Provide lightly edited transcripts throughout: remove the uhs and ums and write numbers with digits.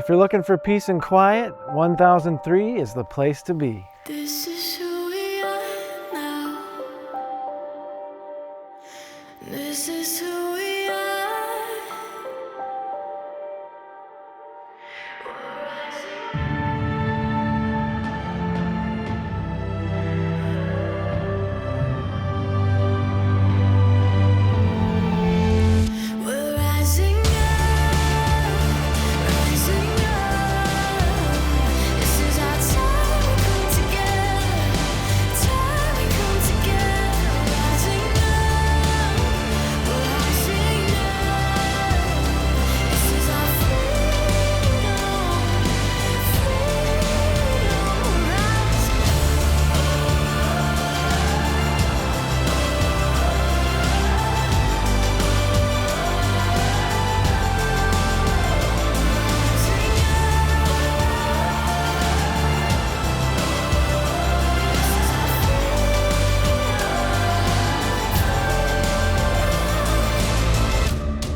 If you're looking for peace and quiet, 1003 is the place to be. This is who we are now. This is who we are. We're rising up, rising up. This is our time we come together, time we come together. Rising up, we're rising up. This is our freedom, freedom.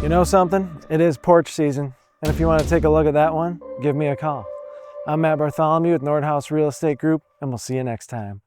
You know something? It is porch season, and if you want to take a look at that one, give me a call. I'm Matt Bartholomew with Nordhaus Real Estate Group, and we'll see you next time.